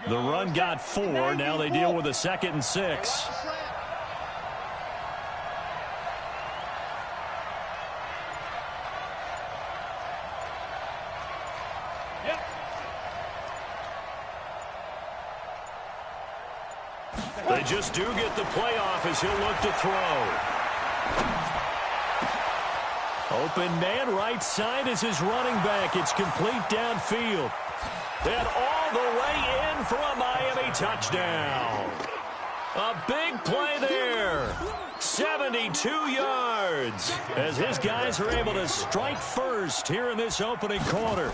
The run got 4. Now they deal with a 2nd and 6. They just do get the playoff as he'll look to throw. Open man right side is his running back. It's complete downfield. And all the way in for a Miami touchdown. A big play there. 72 yards as his guys are able to strike first here in this opening quarter.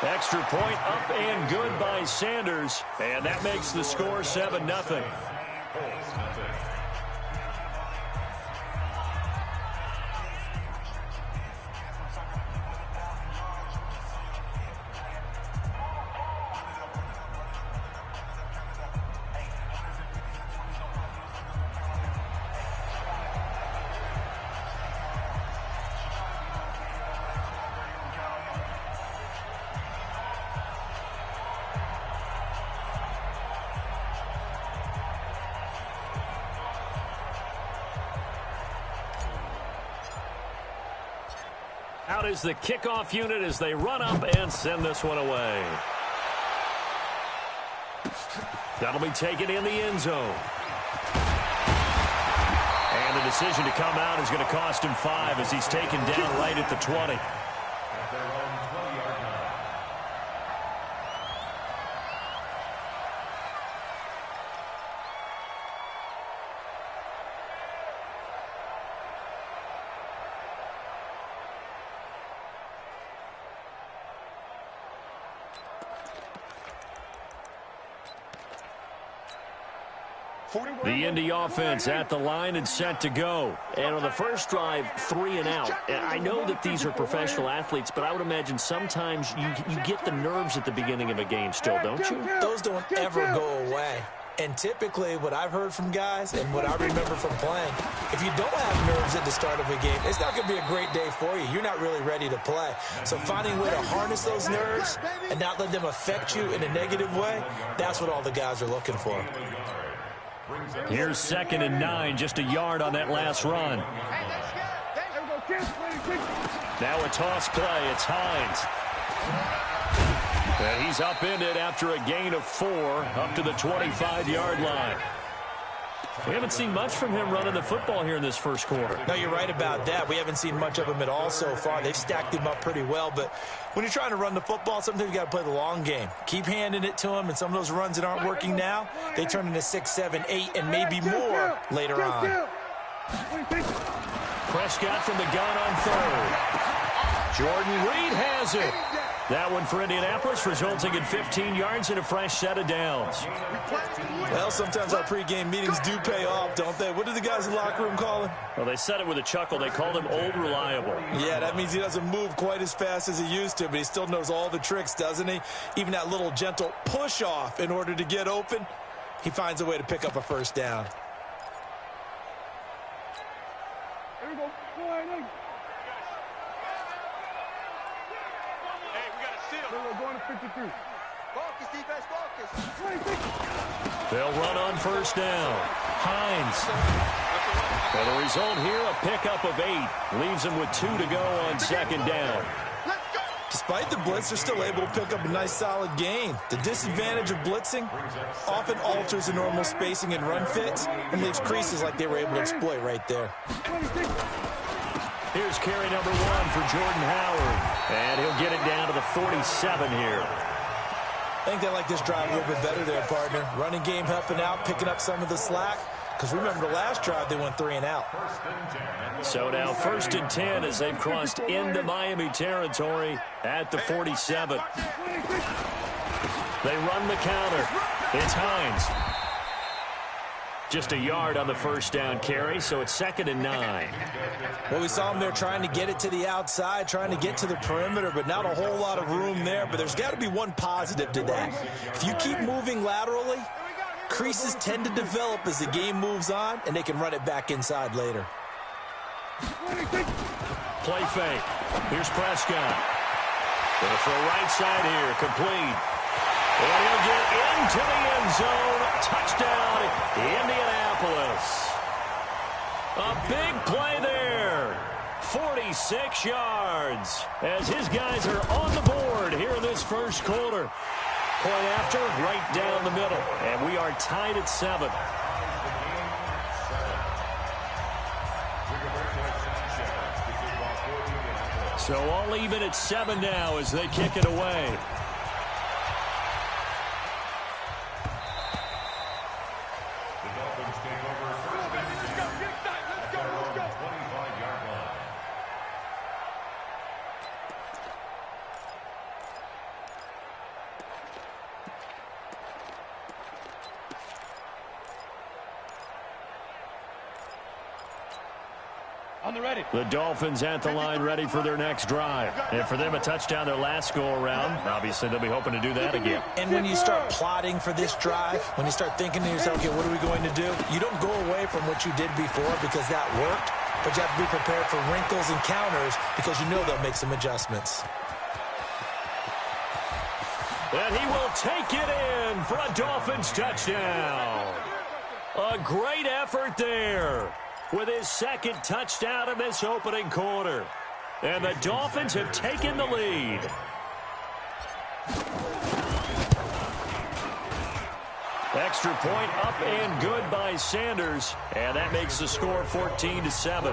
Extra point up and good by Sanders. And that makes the score 7-0. Out is the kickoff unit as they run up and send this one away. That'll be taken in the end zone. And the decision to come out is going to cost him 5 as he's taken down right at the 20. The Indy offense at the line and set to go. And on the first drive, 3 and out. And I know that these are professional athletes, but I would imagine sometimes you get the nerves at the beginning of a game still, don't you? Those don't ever go away. And typically what I've heard from guys and what I remember from playing, if you don't have nerves at the start of a game, it's not going to be a great day for you. You're not really ready to play. So finding a way to harness those nerves and not let them affect you in a negative way, that's what all the guys are looking for. Here's 2nd and 9, just a yard on that last run. Now a toss play. It's Hines. And he's upended after a gain of 4 up to the 25-yard line. We haven't seen much from him running the football here in this first quarter. No, you're right about that. We haven't seen much of him at all so far. They've stacked him up pretty well, but when you're trying to run the football, sometimes you got to play the long game. Keep handing it to him, and some of those runs that aren't working now, they turn into 6, 7, 8, and maybe more later on. Prescott from the gun on 3rd. Jordan Reed has it. That one for Indianapolis, resulting in 15 yards and a fresh set of downs. Well, sometimes our pregame meetings do pay off, don't they? What do the guys in the locker room call him? Well, they said it with a chuckle. They called him Old Reliable. Yeah, that means he doesn't move quite as fast as he used to, but he still knows all the tricks, doesn't he? Even that little gentle push-off in order to get open, he finds a way to pick up a first down. There we go. Going to 53. Focus, defense, focus. They'll run on first down. Hines. And the result here, a pickup of 8. Leaves them with 2 to go on 2nd down. Despite the blitz, they're still able to pick up a nice, solid gain. The disadvantage of blitzing often alters the normal spacing and run fits and leaves creases like they were able to exploit right there. Here's carry number 1 for Jordan Howard. And he'll get it down to the 47 here. I think they like this drive a little bit better there, partner. Running game helping out, picking up some of the slack. Because remember, the last drive, they went 3 and out. So now 1st and 10 as they've crossed into Miami territory at the 47. They run the counter. It's Hines. Just a yard on the first down carry, so it's 2nd and 9. Well, we saw him there trying to get it to the outside, trying to get to the perimeter, but not a whole lot of room there. But there's got to be one positive to that. If you keep moving laterally, creases tend to develop as the game moves on, and they can run it back inside later. Play fake. Here's Prescott. For right side here, complete. And he'll get into the end zone. Touchdown, Indianapolis. A big play there. 46 yards as his guys are on the board here in this first quarter. Point after, right down the middle. And we are tied at 7. So all even at 7 now as they kick it away. The Dolphins at the line ready for their next drive. And for them, a touchdown their last go-around. Obviously, they'll be hoping to do that again. And when you start plotting for this drive, when you start thinking to yourself, okay, what are we going to do? You don't go away from what you did before because that worked, but you have to be prepared for wrinkles and counters because you know they'll make some adjustments. And he will take it in for a Dolphins touchdown. A great effort there with his second touchdown in this opening quarter. And the Dolphins have taken the lead. Extra point up and good by Sanders. And that makes the score 14-7.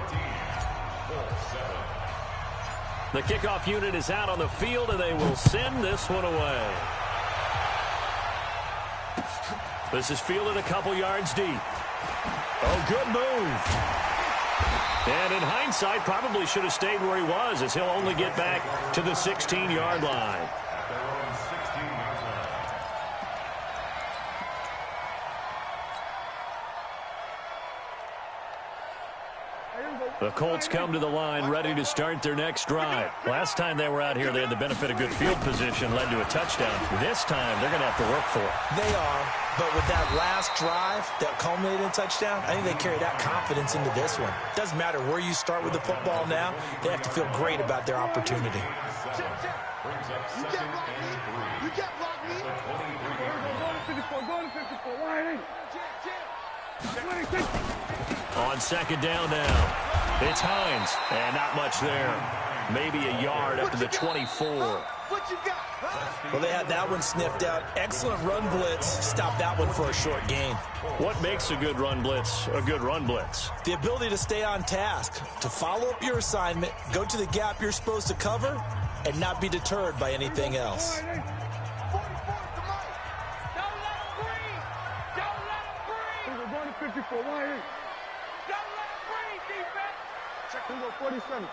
The kickoff unit is out on the field, and they will send this one away. This is fielded a couple yards deep. Oh, good move. And in hindsight, probably should have stayed where he was, as he'll only get back to the 16-yard line. The Colts come to the line ready to start their next drive. Last time they were out here, they had the benefit of good field position, led to a touchdown. This time, they're going to have to work for it. They are, but with that last drive that culminated in a touchdown, I think they carry that confidence into this one. Doesn't matter where you start with the football now, they have to feel great about their opportunity. You can't block me. You can't block me. Go to 54. Why ain't? On second down now. It's Hines, and not much there. Maybe a yard up to the 24. What you got? Well, they had that one sniffed out. Excellent run blitz. Stopped that one for a short gain. What makes a good run blitz a good run blitz? The ability to stay on task, to follow up your assignment, go to the gap you're supposed to cover, and not be deterred by anything else. Don't let him breathe. Don't let him breathe. We're going to 54. Why ain't? Don't let him breathe, defense. Check. We go 47.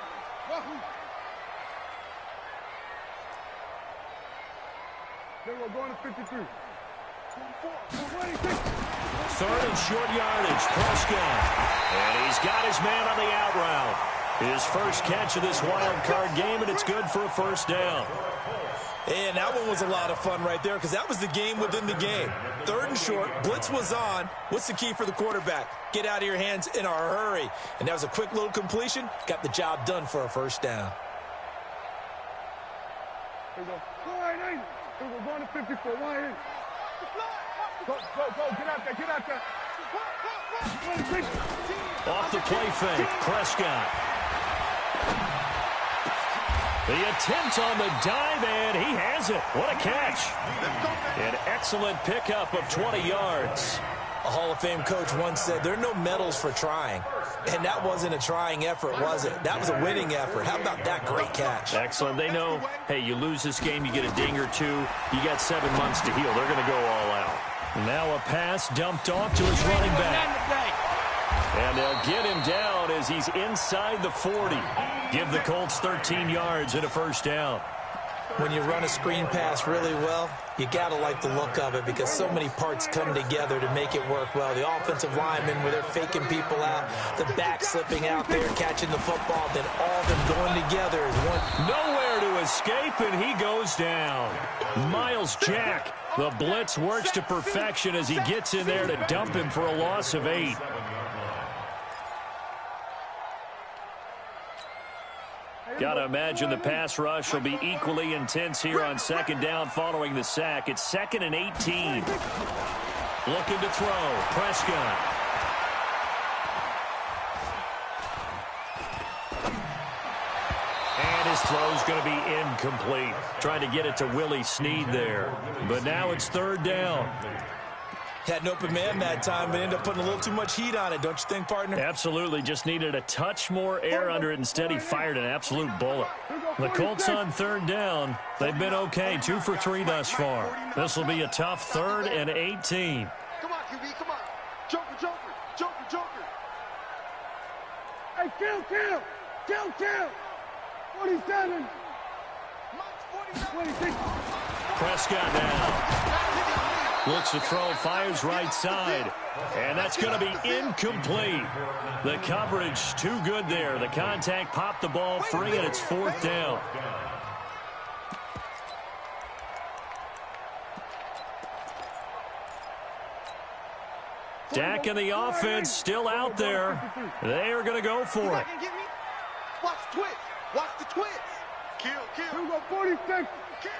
Then we're going to 53. 3rd and short yardage. Prescott. And he's got his man on the out route. His first catch of this wild card game, and it's good for a first down. And that one was a lot of fun right there because that was the game within the game. 3rd and short, blitz was on. What's the key for the quarterback? Get out of your hands in a hurry. And that was a quick little completion. Got the job done for a first down. Here we go. We're going to 54. Why ain't? Go. Get out there. Get out there. Off the play fake. Prescott. The attempt on the dive, and he has it. What a catch. An excellent pickup of 20 yards. A Hall of Fame coach once said, there are no medals for trying. And that wasn't a trying effort, was it? That was a winning effort. How about that great catch? Excellent. They know, hey, you lose this game, you get a ding or two. You got 7 months to heal. They're going to go all out. Now a pass dumped off to his running back. And they'll get him down as he's inside the 40. Give the Colts 13 yards and a first down. When you run a screen pass really well, you got to like the look of it because so many parts come together to make it work well. The offensive linemen, where they're faking people out, the back slipping out there, catching the football, then all of them going together as one. Nowhere to escape, and he goes down. Miles Jack, the blitz works to perfection as he gets in there to dump him for a loss of 8. Got to imagine the pass rush will be equally intense here on second down following the sack. It's 2nd and 18. Looking to throw. Prescott. And his throw's going to be incomplete. Trying to get it to Willie Snead there. But now it's 3rd down. Had an open man that time, but ended up putting a little too much heat on it, don't you think, partner? Absolutely. Just needed a touch more air under it. Instead, he fired an absolute bullet. The Colts on 3rd down. They've been okay. 2 for 3 thus far. This will be a tough 3rd and 18. Come on, QB, come on. Joker, Joker, Joker, Joker. Hey, kill. 47. 26. Prescott now. Looks to throw, fires right side. And that's going to be incomplete. The coverage too good there. The contact popped the ball free, and it's 4th down. Dak and the offense still out there. They are going to go for it. Watch the twist. Watch the twist. Kill. Here we go, 46. Kill.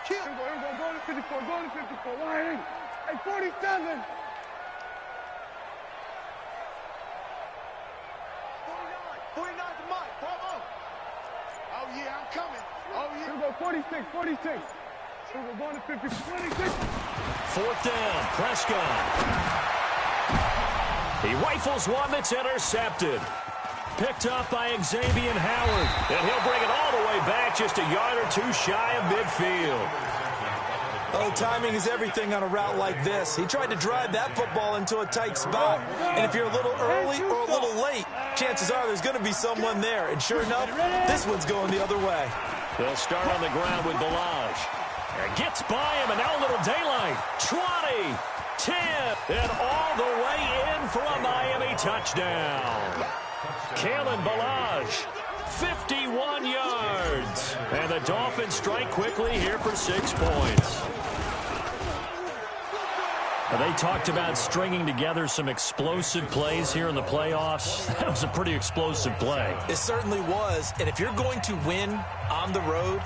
Here we go, go to 54, Why? Hey, 47. 49 to Mike, bravo. Oh, yeah, I'm coming. Oh, yeah. Here we go, 46. Here we go, going to 50, 26. 4th down, Prescott. He rifles one that's intercepted. Picked up by Xavier Howard. And he'll bring it all the way back, just a yard or 2 shy of midfield. Oh, timing is everything on a route like this. He tried to drive that football into a tight spot. And if you're a little early or a little late, chances are there's going to be someone there. And sure enough, this one's going the other way. They'll start on the ground with Balaj. And gets by him, and now a little daylight. 20, 10, and all the way in for a Miami touchdown. Kalen Balaj, 51 yards. And the Dolphins strike quickly here for 6 points. They talked about stringing together some explosive plays here in the playoffs. That was a pretty explosive play. It certainly was. And if you're going to win on the road,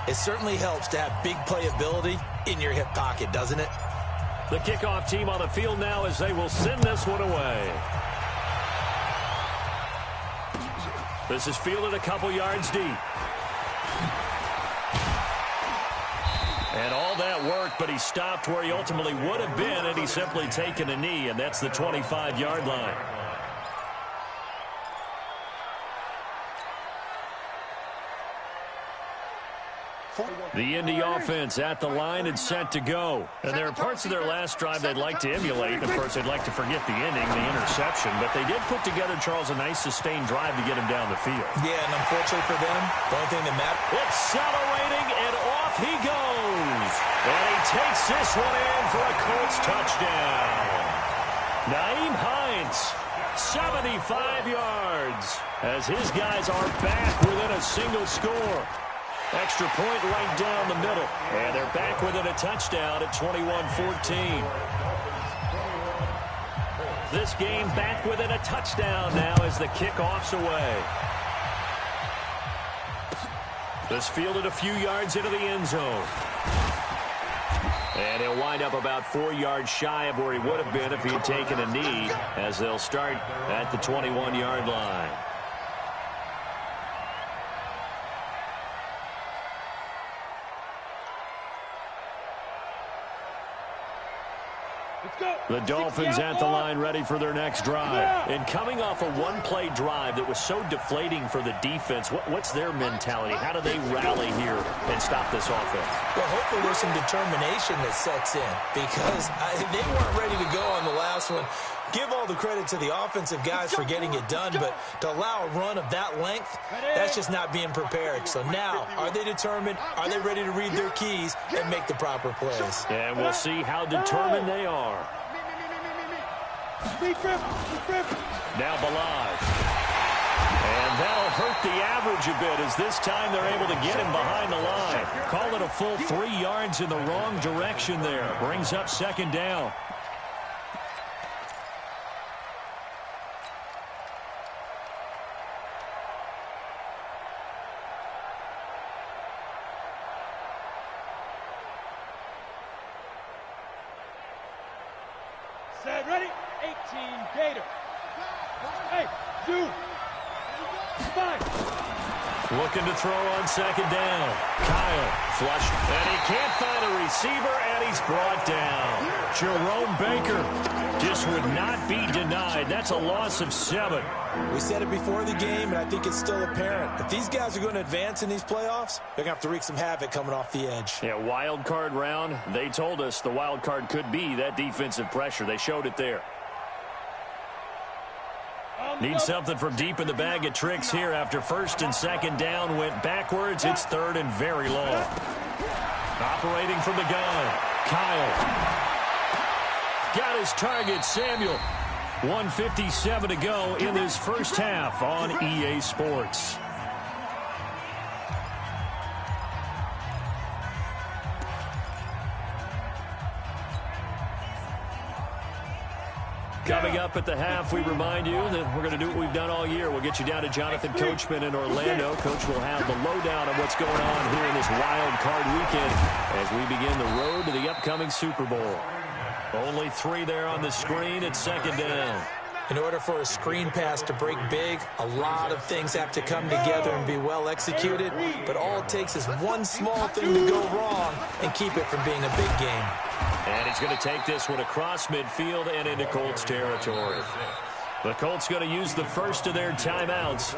it certainly helps to have big playability in your hip pocket, doesn't it? The kickoff team on the field now as they will send this one away. This is fielded a couple yards deep. And all that work, but he stopped where he ultimately would have been had he simply taken a knee, and that's the 25-yard line. The Indy offense at the line and set to go. And there are parts of their last drive they'd like to emulate. Of course, they'd like to forget the ending, the interception. But they did put together, Charles, a nice sustained drive to get him down the field. Yeah, and unfortunately for them, the only thing that matters. Accelerating, and off he goes. And he takes this one in for a Colts touchdown. Nyheim Hines, 75 yards, as his guys are back within a single score. Extra point right down the middle. And they're back within a touchdown at 21-14. This game back within a touchdown now as the kickoff's away. This fielded a few yards into the end zone. And he'll wind up about 4 yards shy of where he would have been if he had taken a knee, as they'll start at the 21-yard line. The Dolphins at the line ready for their next drive. And coming off a one-play drive that was so deflating for the defense, what's their mentality? How do they rally here and stop this offense? Well, hopefully there's some determination that sets in, because they weren't ready to go on the last one. Give all the credit to the offensive guys for getting it done, but to allow a run of that length, that's just not being prepared. So now, are they determined? Are they ready to read their keys and make the proper plays? And we'll see how determined they are. Now Balaj. And that'll hurt the average a bit, as this time they're able to get him behind the line. Call it a full 3 yards in the wrong direction there. Brings up second down. Set, ready? 18, Gator. Hey, do. 5. Looking to throw on second down. Kyle flush, and he can't find a receiver, and he's brought down. Jerome Baker just would not be denied. That's a loss of 7. We said it before the game, and I think it's still apparent. If these guys are going to advance in these playoffs, they're going to have to wreak some havoc coming off the edge. Yeah, wild card round. They told us the wild card could be that defensive pressure. They showed it there. Need something from deep in the bag of tricks here after first and second down went backwards. It's third and very long. Operating from the gun, Kyle. Got his target, Samuel. 1:57 to go in this first half on EA Sports. Coming up at the half, we remind you that we're going to do what we've done all year. We'll get you down to Jonathan Coachman in Orlando. Coach will have the lowdown on what's going on here in this wild card weekend as we begin the road to the upcoming Super Bowl. Only 3 there on the screen at second down. In order for a screen pass to break big, a lot of things have to come together and be well executed, but all it takes is one small thing to go wrong and keep it from being a big game. And he's going to take this one across midfield and into Colts territory. The Colts going to use the first of their timeouts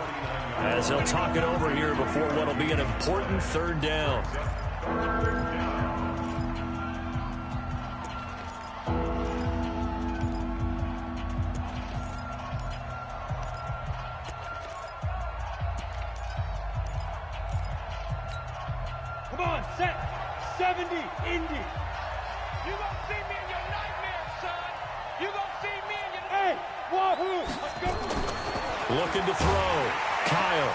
as they'll talk it over here before what will be an important third down. Come on, set. 70, Indy. You gonna see me in your nightmares, son. You gonna see me in your... Hey, wahoo! Let's go. Looking to throw. Kyle.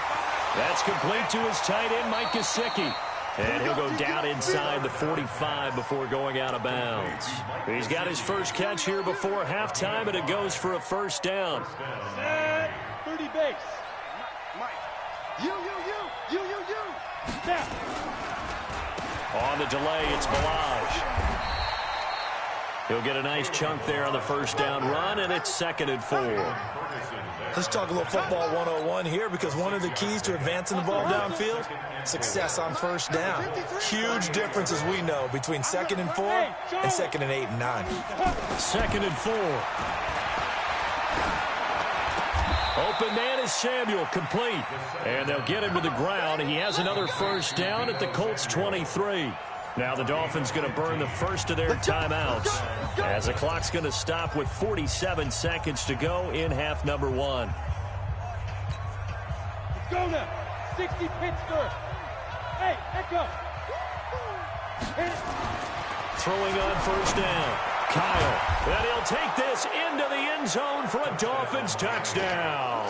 That's complete to his tight end, Mike Gesicki. And he'll go down inside the 45 before going out of bounds. He's got his first catch here before halftime, and it goes for a first down. Set. 30 base. Mike. You. Snap. On the delay, it's Balaj. He'll get a nice chunk there on the first down run, and it's 2nd and 4. Let's talk a little football 101 here, because one of the keys to advancing the ball downfield, success on first down. Huge difference, as we know, between 2nd and 4 and 2nd and 8 and 9. 2nd and 4. Open man is Samuel, complete. And they'll get him to the ground. He has another first down at the Colts 23. Now the Dolphins going to burn the first of their timeouts as the clock's going to stop with 47 seconds to go in half number 1. Let's go now. 60 Pittsburgh. Hey, echo. Throwing on first down. Kyle. And he'll take this into the end zone for a Dolphins touchdown.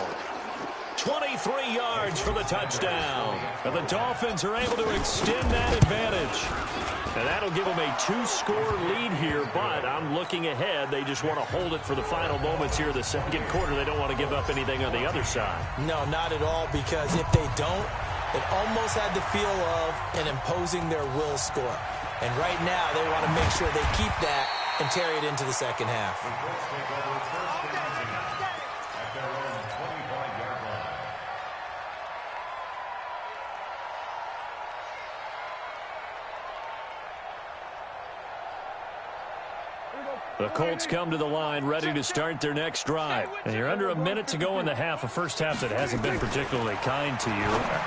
23 yards for the touchdown. And the Dolphins are able to extend that advantage. And that'll give them a 2-score lead here, but I'm looking ahead. They just want to hold it for the final moments here of the second quarter. They don't want to give up anything on the other side. No, not at all, because if they don't, it almost had the feel of an imposing their will score. And right now, they want to make sure they keep that and carry it into the second half. The Colts come to the line ready to start their next drive. And you're under a minute to go in the half, a first half that hasn't been particularly kind to you.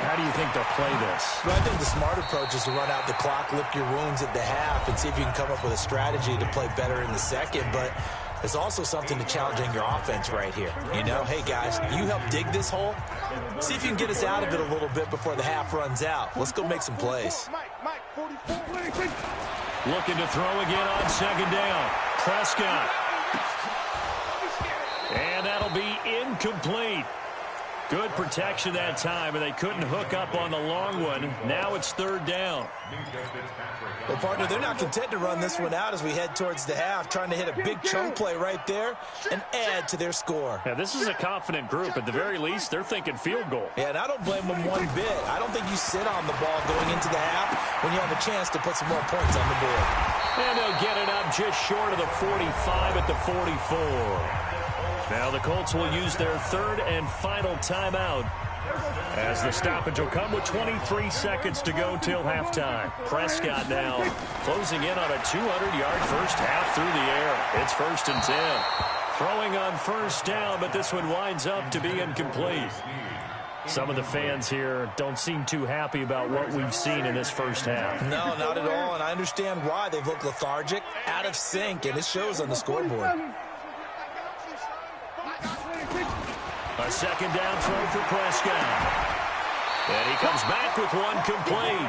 How do you think they'll play this? Well, I think the smart approach is to run out the clock, lick your wounds at the half, and see if you can come up with a strategy to play better in the second. But there's also something to challenging your offense right here. You know, hey, guys, you help dig this hole. See if you can get us out of it a little bit before the half runs out. Let's go make some plays. Mike, 44. Looking to throw again on second down. Prescott. And that'll be incomplete. Good protection that time, and they couldn't hook up on the long one. Now it's third down. Well, partner, they're not content to run this one out as we head towards the half, trying to hit a big chunk play right there and add to their score. Yeah, this is a confident group. At the very least, they're thinking field goal. Yeah, and I don't blame them one bit. I don't think you sit on the ball going into the half when you have a chance to put some more points on the board. And they'll get it up just short of the 45 at the 44. Now the Colts will use their third and final timeout, as the stoppage will come with 23 seconds to go till halftime. Prescott now closing in on a 200-yard first half through the air. It's 1st and 10. Throwing on first down, but this one winds up to be incomplete. Some of the fans here don't seem too happy about what we've seen in this first half. No, not at all, and I understand why. They've looked lethargic, out of sync, and it shows on the scoreboard. A second down throw for Prescott. And he comes back with one complete.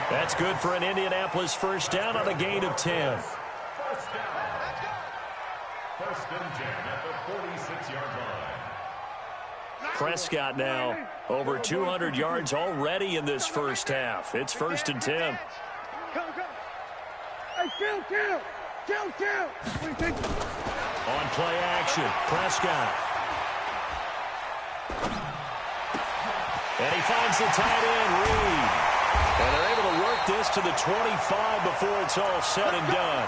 That's good for an Indianapolis first down on a gain of 10. First and 10 at the 46-yard line. Prescott now over 200 yards already in this first half. It's 1st and 10. On play action, Prescott. And he finds the tight end, Reed. And they're able to work this to the 25 before it's all said and done.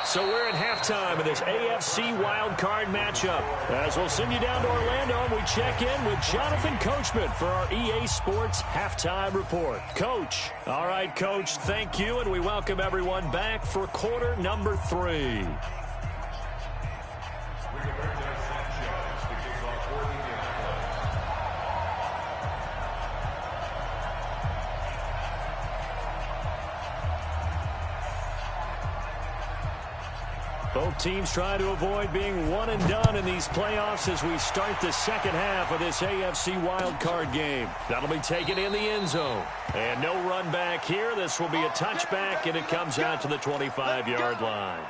So we're at halftime in this AFC wildcard matchup. As we'll send you down to Orlando, and we check in with Jonathan Coachman for our EA Sports Halftime Report. Coach. All right, Coach, thank you, and we welcome everyone back for quarter number 3. Both teams try to avoid being one and done in these playoffs as we start the second half of this AFC wildcard game. That'll be taken in the end zone. And no run back here. This will be a touchback, and it comes out to the 25-yard line.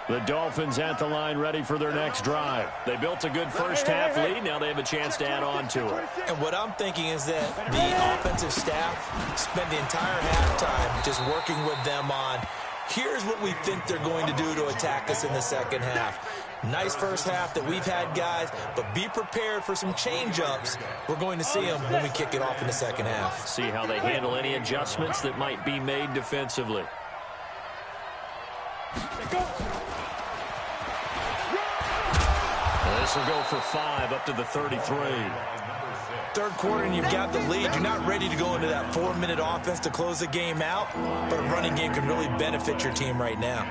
The Dolphins at the line ready for their next drive. They built a good first half lead. Now they have a chance to add on to it. And what I'm thinking is that the offensive staff spent the entire halftime just working with them on, here's what we think they're going to do to attack us in the second half. Nice first half that we've had, guys, but be prepared for some change-ups. We're going to see them when we kick it off in the second half. See how they handle any adjustments that might be made defensively. This will go for 5 up to the 33. Third quarter and you've got the lead. You're not ready to go into that 4-minute offense to close the game out, but a running game can really benefit your team right now.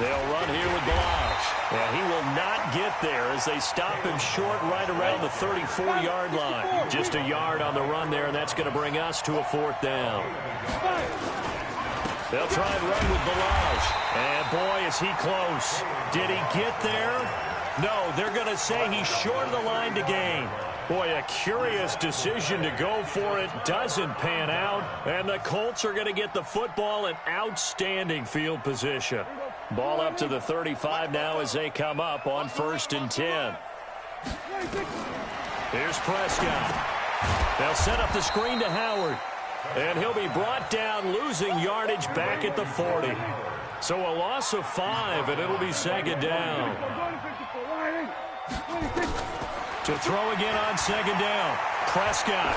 They'll run here with Balazs. And he will not get there as they stop him short right around the 34-yard line. Just a yard on the run there, and that's going to bring us to a 4th down. They'll try and run with Balazs. And, boy, is he close. Did he get there? No, they're going to say he's short of the line to gain. Boy, a curious decision to go for it. Doesn't pan out. And the Colts are going to get the football in outstanding field position. Ball up to the 35 now as they come up on 1st and 10. Here's Prescott. They'll set up the screen to Howard. And he'll be brought down, losing yardage back at the 40. So a loss of 5, and it'll be 2nd down. To throw again on 2nd down. Prescott.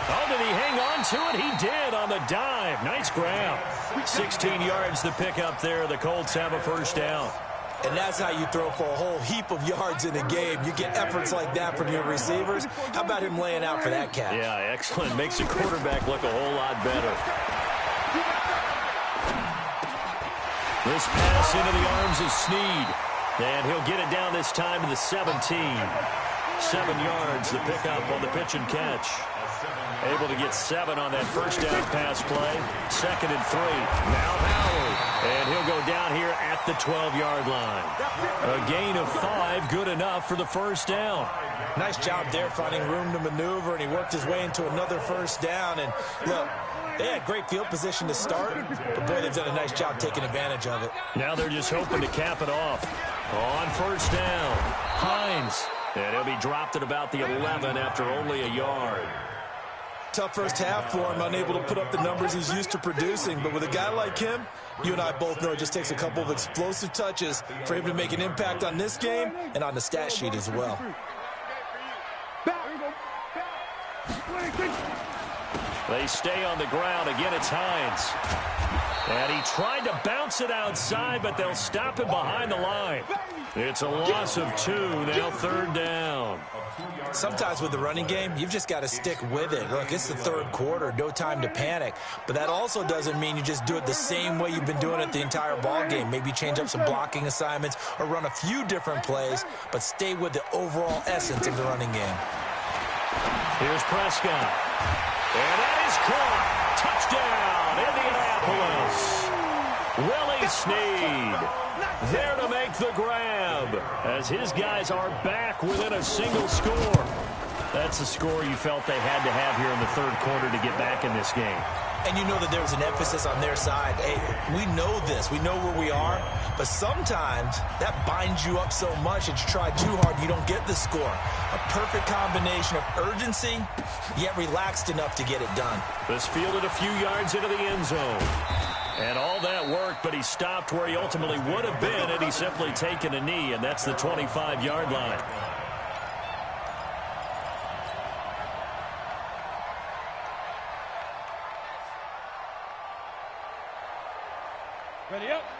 Oh, did he hang on to it? He did on the dive. Nice grab. 16 yards to pick up there. The Colts have a 1st down. And that's how you throw for a whole heap of yards in a game. You get efforts like that from your receivers. How about him laying out for that catch? Yeah, excellent. Makes the quarterback look a whole lot better. This pass into the arms of Snead. And he'll get it down this time to the 17. 7 yards to pick up on the pitch and catch. Able to get 7 on that first down pass play. 2nd and 3. Now Howard. And he'll go down here at the 12-yard line. A gain of 5, good enough for the first down. Nice job there finding room to maneuver, and he worked his way into another first down. And look, they had great field position to start, but boy, they've done a nice job taking advantage of it. Now they're just hoping to cap it off. On first down, Hines. And he'll be dropped at about the 11 after only a yard. Tough first half for him, unable to put up the numbers he's used to producing. But with a guy like him, you and I both know it just takes a couple of explosive touches for him to make an impact on this game and on the stat sheet as well. They stay on the ground. Again, it's Hines. And he tried to bounce it outside, but they'll stop him behind the line. It's a loss of 2, now 3rd down. Sometimes with the running game, you've just got to stick with it. Look, it's the 3rd quarter, no time to panic. But that also doesn't mean you just do it the same way you've been doing it the entire ball game. Maybe change up some blocking assignments or run a few different plays, but stay with the overall essence of the running game. Here's Prescott. And that is caught. Touchdown, Indianapolis. Willie Snead there to make the grab as his guys are back within a single score. That's the score you felt they had to have here in the 3rd quarter to get back in this game. And you know that there was an emphasis on their side. Hey, we know this. We know where we are. But sometimes that binds you up so much that you try too hard, you don't get the score. A perfect combination of urgency, yet relaxed enough to get it done. This fielded a few yards into the end zone. And all that worked, but he stopped where he ultimately would have been had he simply taken a knee, and that's the 25-yard line.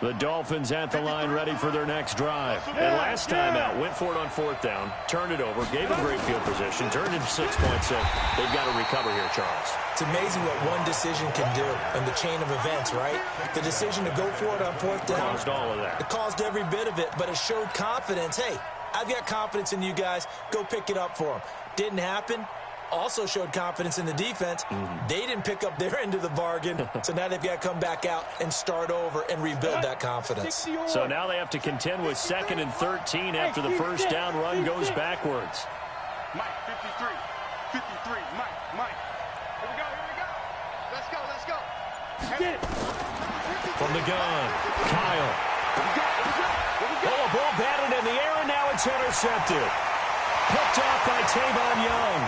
The Dolphins at the line ready for their next drive. And last time out, went for it on 4th down, turned it over, gave them great field position, turned into 6 points, so they've got to recover here, Charles. It's amazing what one decision can do in the chain of events, right? The decision to go for it on 4th down. Caused all of that. It caused every bit of it, but it showed confidence. Hey, I've got confidence in you guys. Go pick it up for them. Didn't happen. Also showed confidence in the defense. They didn't pick up their end of the bargain, so now they've got to come back out and start over and rebuild that confidence. So now they have to contend with 2nd and 13 after the first down run goes backwards. Mike, 53, Mike. Here we go. Let's go. From the gun, Kyle. Oh, a ball batted in the air, and now it's intercepted. Picked off by Tavon Young.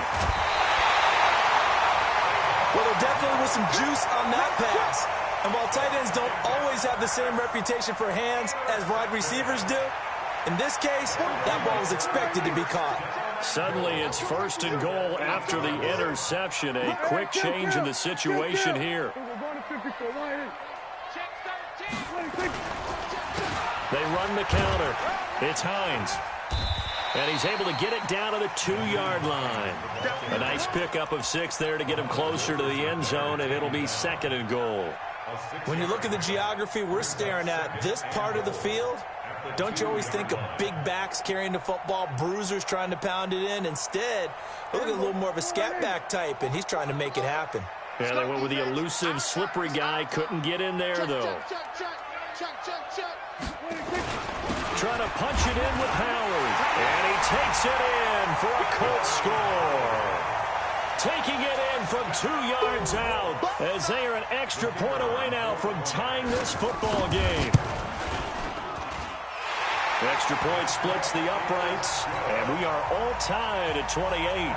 Well, there definitely was some juice on that pass. And while tight ends don't always have the same reputation for hands as wide receivers do, in this case, that ball was expected to be caught. Suddenly, it's 1st and goal after the interception. A quick change in the situation here. They run the counter. It's Hines. And he's able to get it down to the 2-yard line. A nice pickup of 6 there to get him closer to the end zone, and it'll be 2nd and goal. When you look at the geography we're staring at, this part of the field, don't you always think of big backs carrying the football, bruisers trying to pound it in? Instead, look at a little more of a scat back type, and he's trying to make it happen. Yeah, they went with the elusive, slippery guy. Couldn't get in there, though. Trying to punch it in with Howard. And he takes it in for a Colts score. Taking it in from 2 yards out as they are an extra point away now from tying this football game. The extra point splits the uprights, and we are all tied at 28.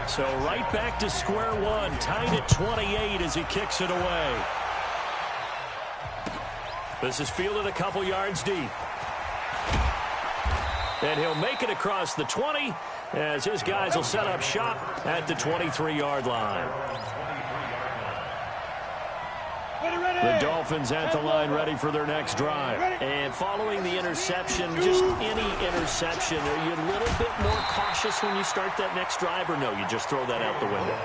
So right back to square one, tied at 28 as he kicks it away. This is fielded a couple yards deep. And he'll make it across the 20 as his guys will set up shop at the 23-yard line. The Dolphins at the line ready for their next drive. And following the interception, just any interception, are you a little bit more cautious when you start that next drive, or no, you just throw that out the window?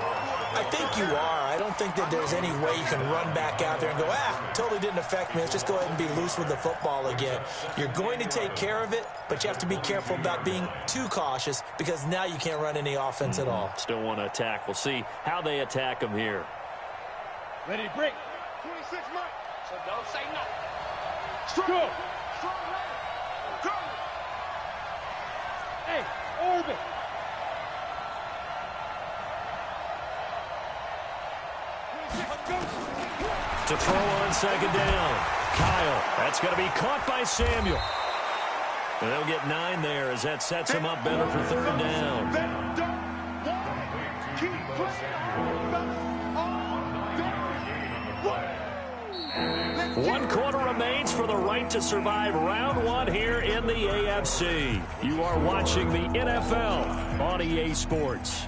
I think you are. I don't think that there's any way you can run back out there and go, totally didn't affect me. Let's just go ahead and be loose with the football again. You're going to take care of it, but you have to be careful about being too cautious because now you can't run any offense at all. Still want to attack. We'll see how they attack them here. Ready to break. 26 Mike. So don't say nothing. Strong. Strong leg. Strong. Hey, orbit. To throw on second down. Kyle. That's going to be caught by Samuel. And they'll get 9 there as that sets him up better for third down. One quarter remains for the right to survive round 1 here in the AFC. You are watching the NFL on EA Sports.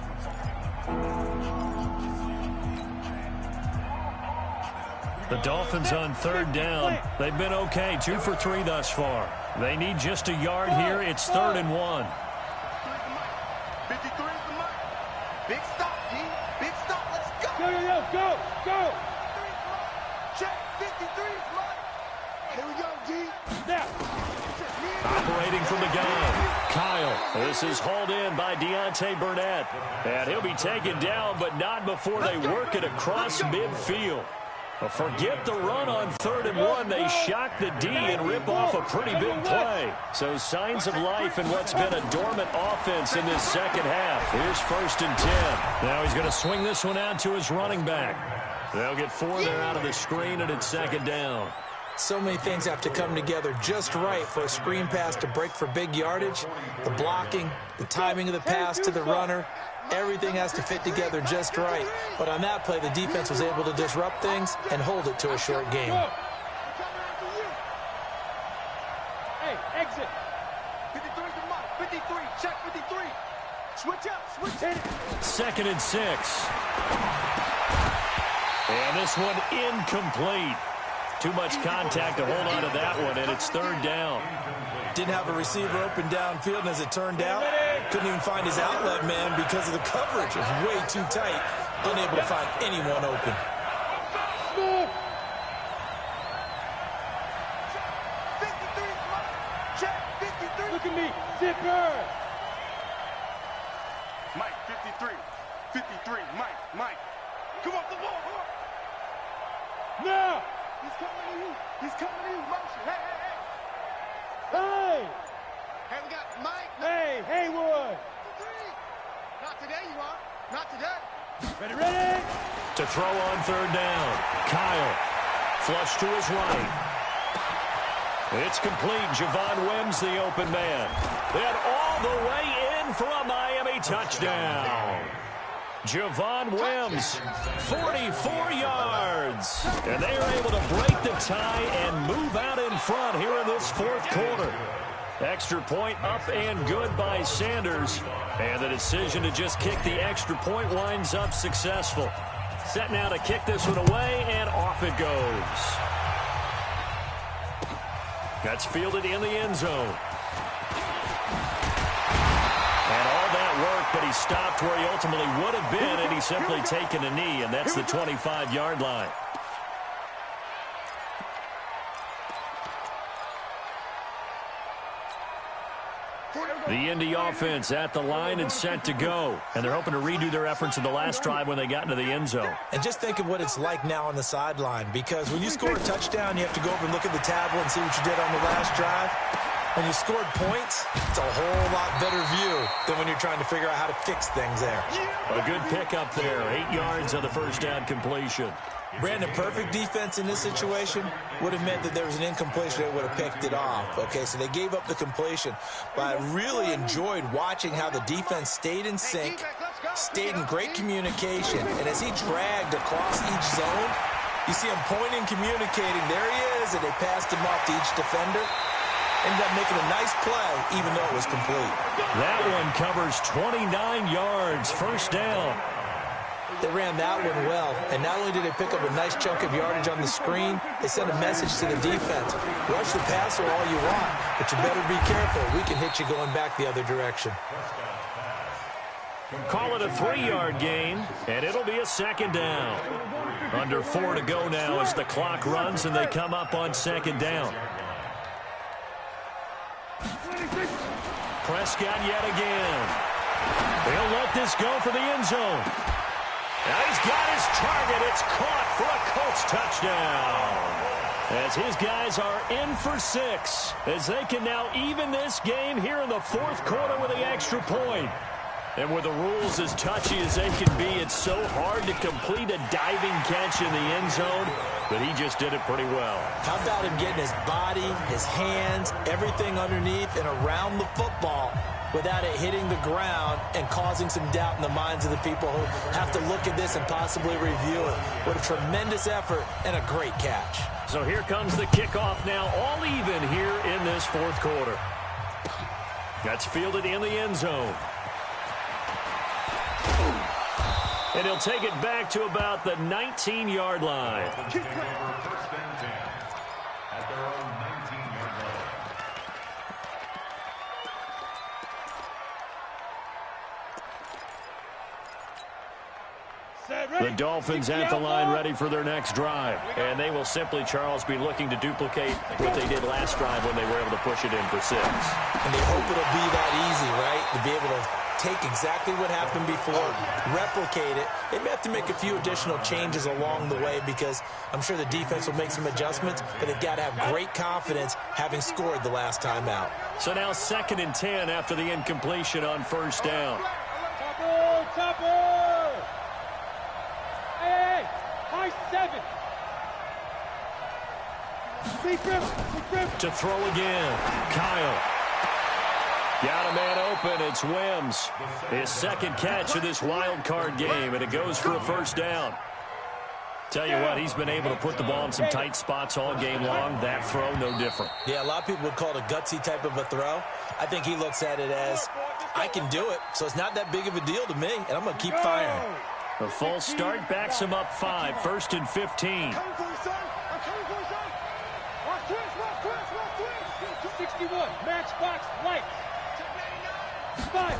The Dolphins on third down. They've been okay, 2 for 3 thus far. They need just a yard here. It's 3rd and 1. 53 is the mark. Big stop, G. Big stop. Let's go. Go. Check. 53 is mark. Here we go, G. Now. Operating from the gun. Kyle. This is hauled in by Deontay Burnett. And he'll be taken down, but not before they work it across midfield. Forget the run on 3rd and 1. They shock the D and rip off a pretty big play. So signs of life in what's been a dormant offense in this second half. Here's 1st and 10. Now he's going to swing this one out to his running back. They'll get 4 there out of the screen, and it's 2nd down. So many things have to come together just right for a screen pass to break for big yardage. The blocking, the timing of the pass to the runner, everything has to fit together just right. But on that play, the defense was able to disrupt things and hold it to a short game. Hey, exit. 53 is the mark. 53. Check 53. Switch up. Switch in. 2nd and 6. And this one incomplete. Too much contact to hold on to that one, and it's 3rd down. Didn't have a receiver open downfield, and as it turned out, couldn't even find his outlet man because of the coverage. It was way too tight. Unable to find anyone open. Check 53. Look at me. Zipper. Mike, 53. 53. Mike. Come off the ball. Now. He's coming to you. He's coming to you. Motion. Hey. Hey, we got Mike. Hey, Haywood. Not today, you are. Not today. Ready. To throw on 3rd down. Kyle. Flush to his right. It's complete. Javon Wims, the open man. And all the way in for a Miami touchdown. Javon Wims, 44 yards. And they are able to break the tie and move out in front here in this 4th quarter. Extra point up and good by Sanders. And the decision to just kick the extra point winds up successful. Set now to kick this one away, and off it goes. That's fielded in the end zone. And all that work, but he stopped where he ultimately would have been, and he's simply taken a knee, and that's the 25-yard line. The Indy offense at the line and set to go. And they're hoping to redo their efforts in the last drive when they got into the end zone. And just think of what it's like now on the sideline, because when you score a touchdown, you have to go over and look at the tablet and see what you did on the last drive. When you scored points, it's a whole lot better view than when you're trying to figure out how to fix things there. A good pickup there. 8 yards on the first down completion. Brandon, perfect defense in this situation would have meant that there was an incompletion that would have picked it off. Okay, so they gave up the completion. But I really enjoyed watching how the defense stayed in sync, stayed in great communication. And as he dragged across each zone, you see him pointing, communicating. There he is, and they passed him off to each defender. Ended up making a nice play, even though it was complete. That one covers 29 yards, first down. They ran that one well, and not only did they pick up a nice chunk of yardage on the screen, they sent a message to the defense. Rush the passer all you want, but you better be careful. We can hit you going back the other direction. Call it a 3-yard gain, and it'll be a second down. Under 4 to go now as the clock runs and they come up on second down. Prescott yet again. He'll let this go for the end zone. Now he's got his target. It's caught for a Colts touchdown. As his guys are in for 6, as they can now even this game here in the fourth quarter with the extra point. And with the rules as touchy as they can be, it's so hard to complete a diving catch in the end zone, but he just did it pretty well. How about him getting his body, his hands, everything underneath and around the football without it hitting the ground and causing some doubt in the minds of the people who have to look at this and possibly review it. What a tremendous effort and a great catch. So here comes the kickoff now, all even here in this fourth quarter. That's fielded in the end zone. And he'll take it back to about the 19-yard line. First and 10 at their own 19-yard line. The Dolphins at the line ready for their next drive. And they will simply, Charles, be looking to duplicate what they did last drive when they were able to push it in for 6. And they hope it'll be that easy, right? To be able to take exactly what happened before, replicate it. They may have to make a few additional changes along the way because I'm sure the defense will make some adjustments, but they've got to have great confidence having scored the last time out. So now 2nd and 10 after the incompletion on first down. Topper! Hey, high 7. To throw again. Kyle. Got a man open. It's Wims. His second catch of this wild card game, and it goes for a first down. Tell you what, he's been able to put the ball in some tight spots all game long. That throw, no different. Yeah, a lot of people would call it a gutsy type of a throw. I think he looks at it as, I can do it, so it's not that big of a deal to me, and I'm going to keep firing. A false start backs him up 5. 1st and 15. 61, matchbox light. 5.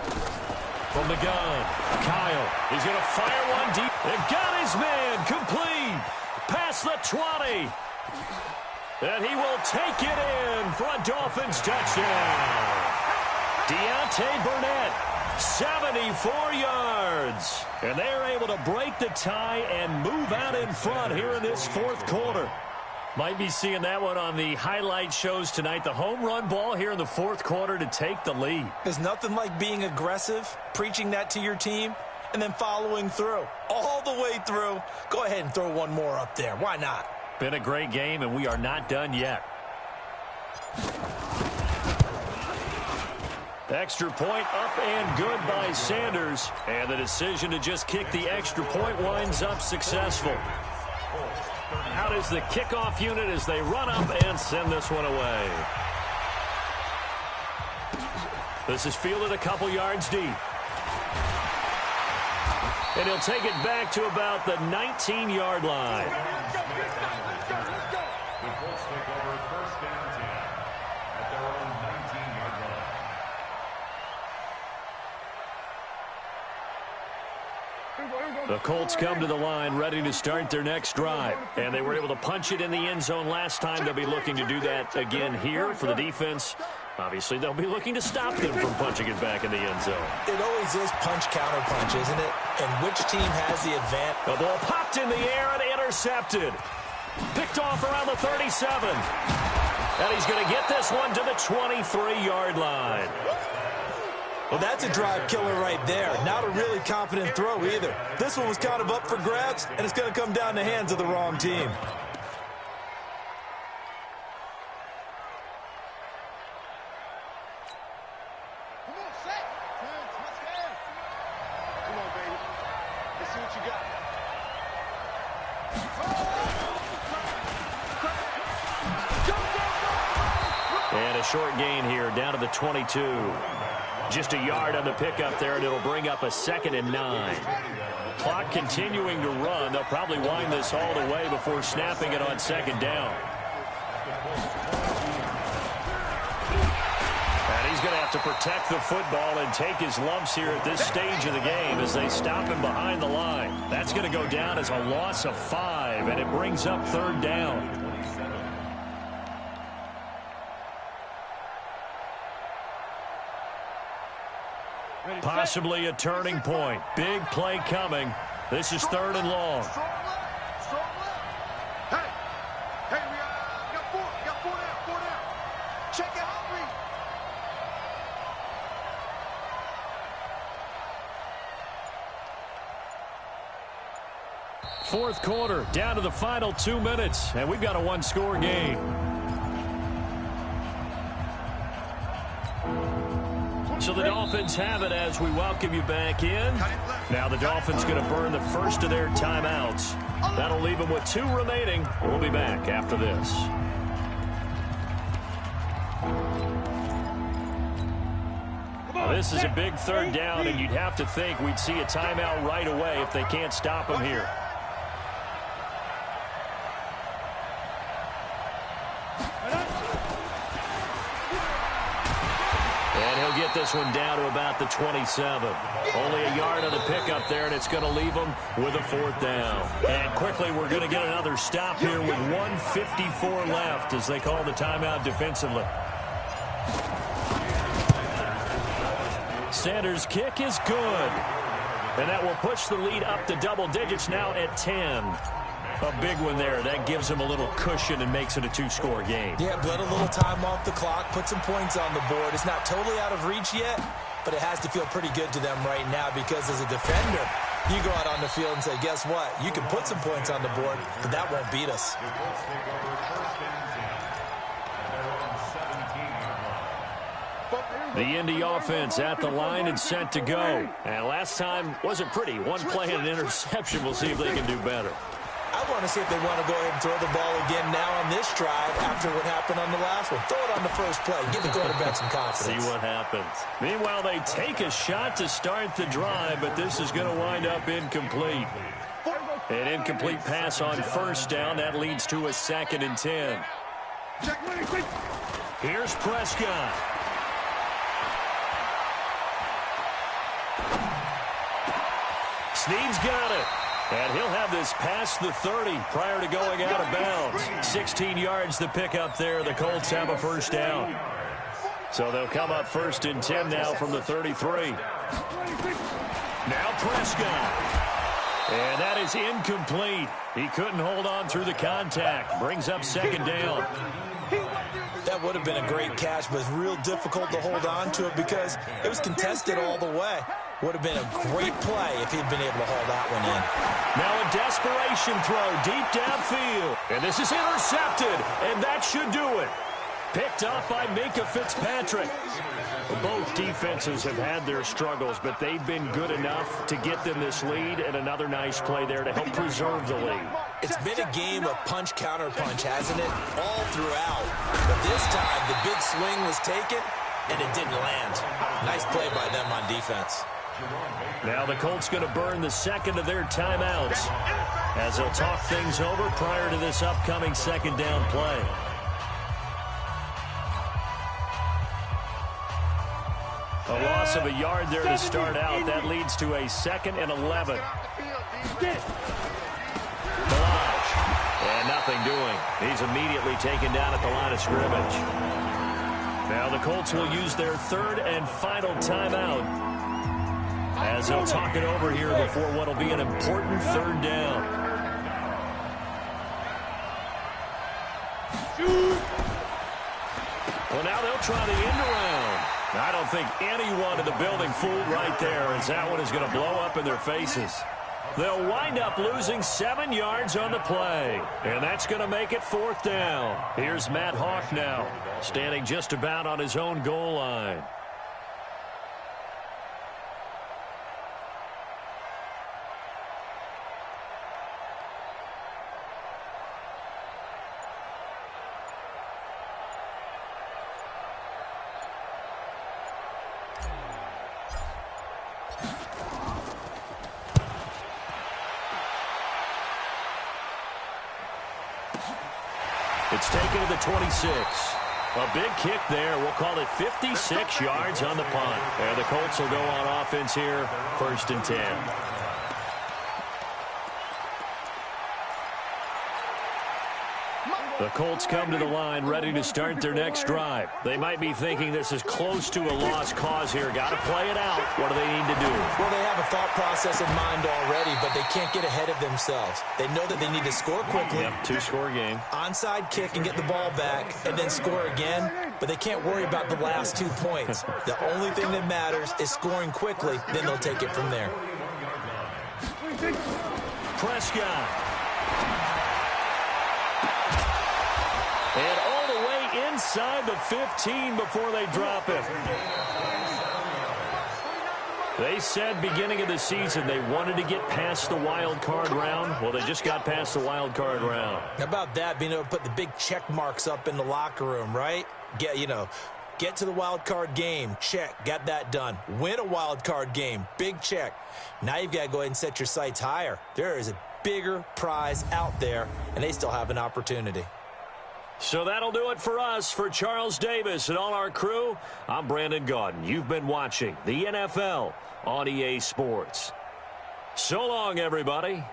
From the gun, Kyle. He's going to fire one deep. They've got his man complete. Past the 20. And he will take it in for a Dolphins touchdown. Deontay Burnett, 74 yards. And they're able to break the tie and move out in front here in this fourth quarter. Might be seeing that one on the highlight shows tonight. The home run ball here in the fourth quarter to take the lead. There's nothing like being aggressive, preaching that to your team, and then following through. All the way through. Go ahead and throw one more up there. Why not? Been a great game, and we are not done yet. Extra point up and good by Sanders. And the decision to just kick the extra point winds up successful. How does the kickoff unit as they run up and send this one away? This is fielded a couple yards deep. And he'll take it back to about the 19-yard line. The Colts take over first and 10 at their own 19-yard line. The Colts come to the line ready to start their next drive. And they were able to punch it in the end zone last time. They'll be looking to do that again here for the defense. Obviously, they'll be looking to stop them from punching it back in the end zone. It always is punch-counter-punch, isn't it? And which team has the advantage? The ball popped in the air and intercepted. Picked off around the 37. And he's going to get this one to the 23-yard line. Well, that's a drive killer right there. Not a really confident throw either. This one was kind of up for grabs, and it's going to come down the hands of the wrong team. Come on, set. Let's go. Come on, baby. Let's see what you got. And a short gain here down to the 22. Just a yard on the pickup there, and it'll bring up a 2nd and 9. Clock continuing to run. They'll probably wind this all the way before snapping it on 2nd down. And he's going to have to protect the football and take his lumps here at this stage of the game as they stop him behind the line. That's going to go down as a loss of 5, and it brings up 3rd down. Possibly a turning point. Big play coming. This is 3rd and long. Hey, we got 4 down. Check it out, please. 4th quarter, down to the final 2 minutes, and we've got a 1-score game. So the Dolphins have it as we welcome you back in. Now the Dolphins going to burn the first of their timeouts. That'll leave them with 2 remaining. We'll be back after this. This is a big 3rd down, and you'd have to think we'd see a timeout right away if they can't stop him here. And he'll get this one down to about the 27. Only a yard on the pickup there, and it's going to leave him with a 4th down. And quickly, we're going to get another stop here with 1:54 left as they call the timeout defensively. Sanders' kick is good. And that will push the lead up to double digits now at 10. A big one there. That gives them a little cushion and makes it a 2-score game. Yeah, but a little time off the clock, put some points on the board. It's not totally out of reach yet, but it has to feel pretty good to them right now because as a defender, you go out on the field and say, guess what? You can put some points on the board, but that won't beat us. The Indy offense at the line and set to go. And last time wasn't pretty. One play and an interception. We'll see if they can do better. I want to see if they want to go ahead and throw the ball again now on this drive after what happened on the last one. Throw it on the first play. Give the quarterback some confidence. See what happens. Meanwhile, they take a shot to start the drive, but this is going to wind up incomplete. An incomplete pass on 1st down. That leads to a 2nd and 10. Here's Prescott. Snead's got it. And he'll have this past the 30 prior to going out of bounds. 16 yards to pick up there. The Colts have a 1st down. So they'll come up 1st and 10 now from the 33. Now Prescott. And that is incomplete. He couldn't hold on through the contact. Brings up 2nd down. That would have been a great catch, but it's real difficult to hold on to it because it was contested all the way. Would have been a great play if he'd been able to hold that one in. Now a desperation throw deep downfield. And this is intercepted, and that should do it. Picked up by Minkah Fitzpatrick. Both defenses have had their struggles, but they've been good enough to get them this lead, and another nice play there to help preserve the lead. It's been a game of punch-counter-punch, hasn't it? All throughout. But this time, the big swing was taken, and it didn't land. Nice play by them on defense. Now the Colts going to burn the 2nd of their timeouts as they'll talk things over prior to this upcoming 2nd down play. A loss of a yard there to start out. That leads to a 2nd and 11. Balaj. And nothing doing. He's immediately taken down at the line of scrimmage. Now the Colts will use their 3rd and final timeout as they'll talk it over here before what will be an important 3rd down. Well, now they'll try the end around. I don't think anyone in the building fooled right there as that one is going to blow up in their faces. They'll wind up losing 7 yards on the play, and that's going to make it 4th down. Here's Matt Hawk now, standing just about on his own goal line. It's taken to the 26. A big kick there. We'll call it 56 yards on the punt. And the Colts will go on offense here, 1st and 10. The Colts come to the line ready to start their next drive. They might be thinking this is close to a lost cause here. Got to play it out. What do they need to do? Well, they have a thought process in mind already, but they can't get ahead of themselves. They know that they need to score quickly. Yep, 2-score game. Onside kick and get the ball back and then score again, but they can't worry about the last 2 points. The only thing that matters is scoring quickly, then they'll take it from there. Prescott. And all the way inside the 15 before they drop it. They said beginning of the season they wanted to get past the wild card round. Well, they just got past the wild card round. How about that, being able to put the big check marks up in the locker room, right? Get to the wild card game, check, got that done. Win a wild card game, big check. Now you've got to go ahead and set your sights higher. There is a bigger prize out there, and they still have an opportunity. So that'll do it for us. For Charles Davis and all our crew, I'm Brandon Gaudin. You've been watching the NFL on EA Sports. So long, everybody.